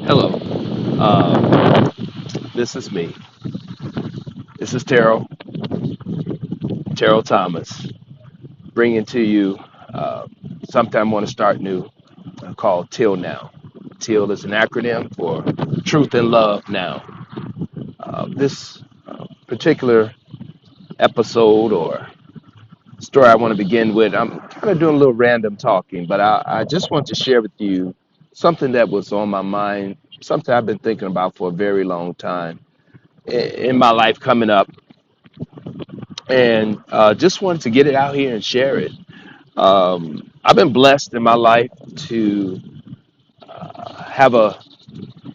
Hello. Um, this is me. This is Terrell Thomas, bringing to you sometime want to start new called Till Now. Till is an acronym for Truth and Love Now. This particular episode or story I want to begin with, I'm kind of doing a little random talking, but I just want to share with you something that was on my mind, something I've been thinking about for a very long time in my life coming up, and just wanted to get it out here and share it. I've been blessed in my life to have a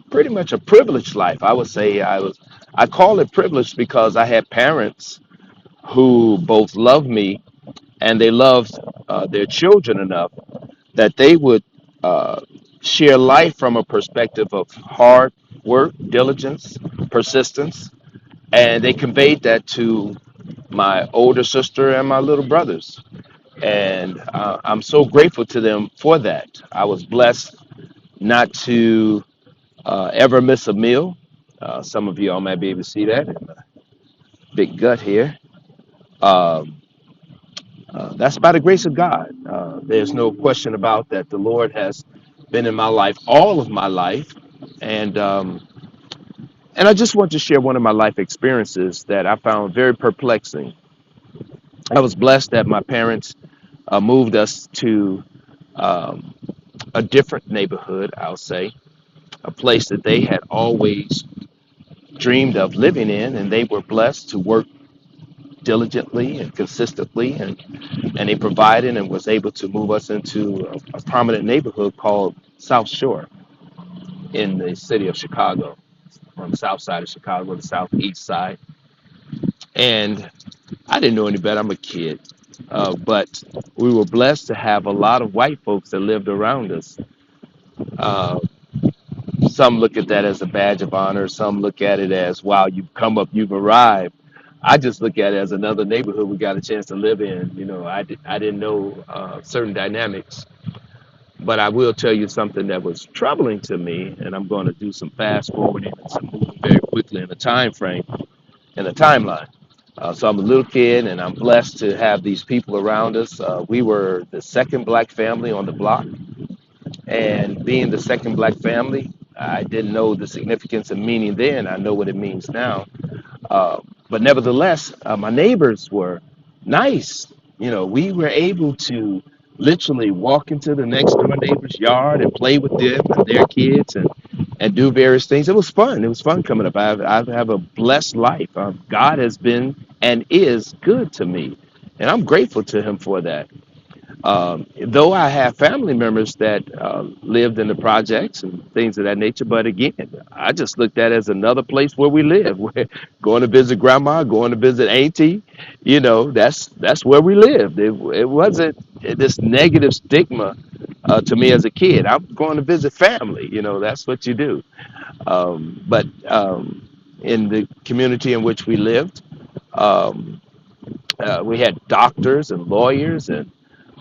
pretty much a privileged life. I would say I call it privileged because I had parents who both loved me and they loved their children enough that they would uh, share life from a perspective of hard work, diligence, persistence, and they conveyed that to my older sister and my little brothers. And I'm so grateful to them for that. I was blessed not to ever miss a meal. Some of you all might be able to see that in the big gut here. Um, that's by the grace of God. There's no question about that. The Lord has been in my life all of my life, and and I just want to share one of my life experiences that I found very perplexing. I was blessed that my parents moved us to um, a different neighborhood, I'll say, a place that they had always dreamed of living in, and they were blessed to work diligently and consistently, and they provided and was able to move us into a prominent neighborhood called South Shore in the city of Chicago, on the south side of Chicago, the southeast side. And I didn't know any better. I'm a kid. But we were blessed to have a lot of white folks that lived around us. Uh, some look at that as a badge of honor. Some look at it as, wow, you've come up, you've arrived. I just look at it as another neighborhood we got a chance to live in. I didn't know certain dynamics, but I will tell you something that was troubling to me, and I'm going to do some fast forwarding and some moving very quickly in the time frame and the timeline. So I'm a little kid, and I'm blessed to have these people around us. We were the second black family on the block, and being the second black family, I didn't know the significance and meaning then. I know what it means now. Uh, but nevertheless, my neighbors were nice. We were able to literally walk into the next door neighbor's yard and play with them and their kids and do various things. It was fun. It was fun coming up. I have a blessed life. God has been and is good to me, and I'm grateful to Him for that. Though I have family members that lived in the projects and things of that nature, but again, I just looked at it as another place where we live. We're going to visit grandma, going to visit auntie. That's where we lived. It wasn't this negative stigma to me as a kid. I'm going to visit family. That's what you do. But in the community in which we lived, um, we had doctors and lawyers and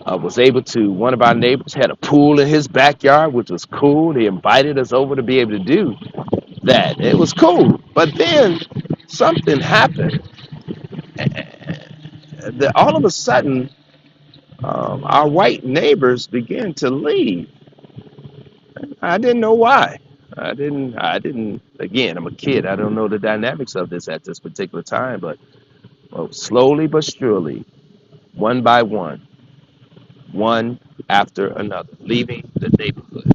was able to, one of our neighbors had a pool in his backyard, which was cool. He invited us over to be able to do that. It was cool. But then something happened. All of a sudden, our white neighbors began to leave. I didn't know why. Again, I'm a kid. I don't know the dynamics of this at this particular time, but well, slowly but surely, one by one after another, leaving the neighborhood.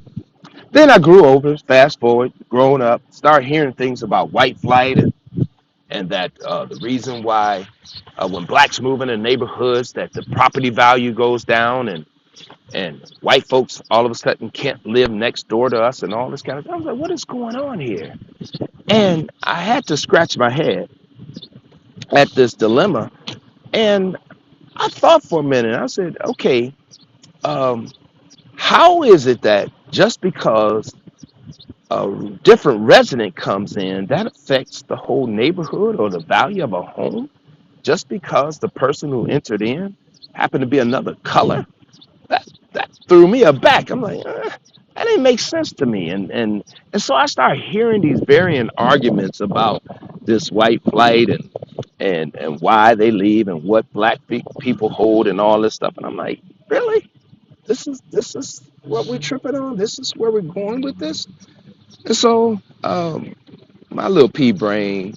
Then I grew over, fast forward, growing up, start hearing things about white flight and that the reason why when blacks move into neighborhoods that the property value goes down and white folks all of a sudden can't live next door to us and all this kind of stuff. I was like, what is going on here? And I had to scratch my head at this dilemma. And I thought for a minute. I said, okay, um, how is it that just because a different resident comes in, that affects the whole neighborhood or the value of a home just because the person who entered in happened to be another color? That threw me aback. I'm like, That didn't make sense to me. And so I started hearing these varying arguments about this white flight and why they leave and what people hold and all this stuff. And I'm like, really? This is what we're tripping on? This is where we're going with this? And so my little pea brain,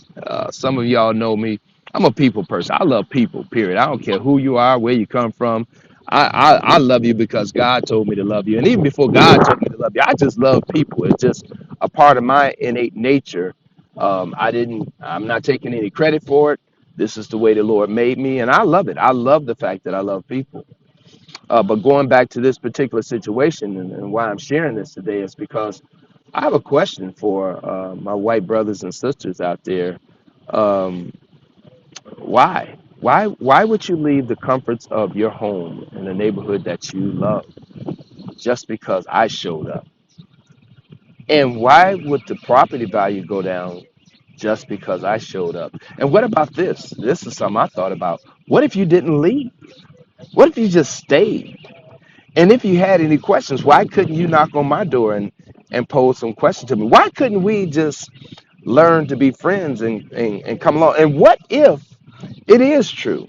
some of y'all know me. I'm a people person. I love people, period. I don't care who you are, where you come from. I love you because God told me to love you. And even before God told me to love you, I just love people. It's just a part of my innate nature. I'm not taking any credit for it. This is the way the Lord made me. And I love it. I love the fact that I love people. But going back to this particular situation and why I'm sharing this today is because I have a question for my white brothers and sisters out there. Um, why? Why would you leave the comforts of your home in a neighborhood that you love just because I showed up? And why would the property value go down just because I showed up? And what about this? This is something I thought about. What if you didn't leave? What if you just stayed? And if you had any questions, why couldn't you knock on my door and pose some questions to me? Why couldn't we just learn to be friends and come along? And what if it is true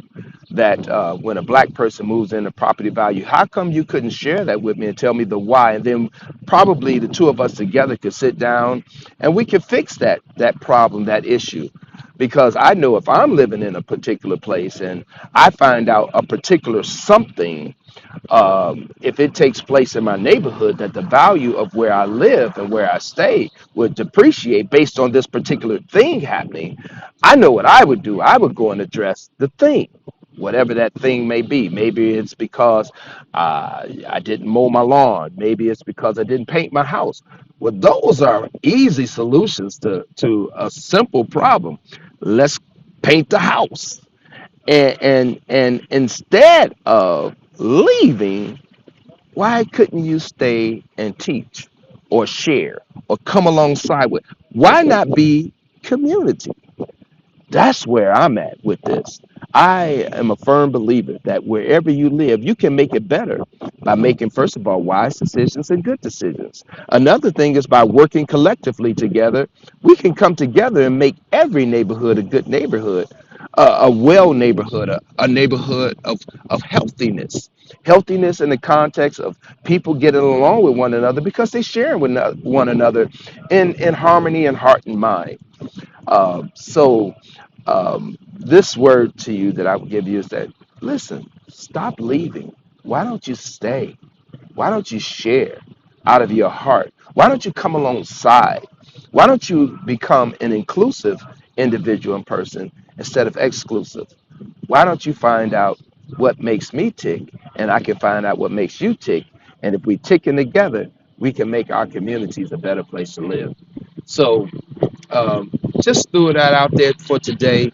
that when a black person moves into property value, how come you couldn't share that with me and tell me the why? And then probably the two of us together could sit down and we could fix that problem, that issue. Because I know if I'm living in a particular place and I find out a particular something, if it takes place in my neighborhood, that the value of where I live and where I stay would depreciate based on this particular thing happening, I know what I would do. I would go and address the thing, whatever that thing may be. Maybe it's because I didn't mow my lawn. Maybe it's because I didn't paint my house. Well, those are easy solutions to a simple problem. Let's paint the house and instead of leaving, why couldn't you stay and teach or share or come alongside with? Why not be community? That's where I'm at with this. I am a firm believer that wherever you live, you can make it better by making, first of all, wise decisions and good decisions. Another thing is by working collectively together, we can come together and make every neighborhood a good neighborhood, a well neighborhood, a neighborhood of healthiness. Healthiness in the context of people getting along with one another because they share with one another in harmony and heart and mind. This word to you that I would give you is that listen, stop leaving. Why don't you stay? Why don't you share out of your heart? Why don't you come alongside? Why don't you become an inclusive individual and person instead of exclusive? Why don't you find out what makes me tick and I can find out what makes you tick? And if we ticking together, we can make our communities a better place to live. So um, just threw that out there for today.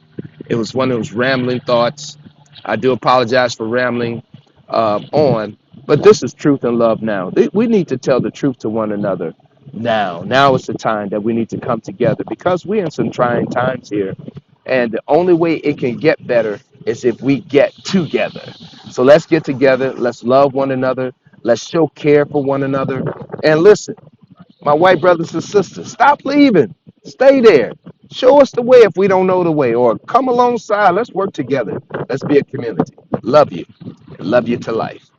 It was one of those rambling thoughts. I do apologize for rambling on, but this is truth and love now. We need to tell the truth to one another now. Now is the time that we need to come together because we're in some trying times here. And the only way it can get better is if we get together. So let's get together. Let's love one another. Let's show care for one another. And listen, my white brothers and sisters, stop leaving. Stay there. Show us the way if we don't know the way, or come alongside. Let's work together. Let's be a community. Love you. Love you to life.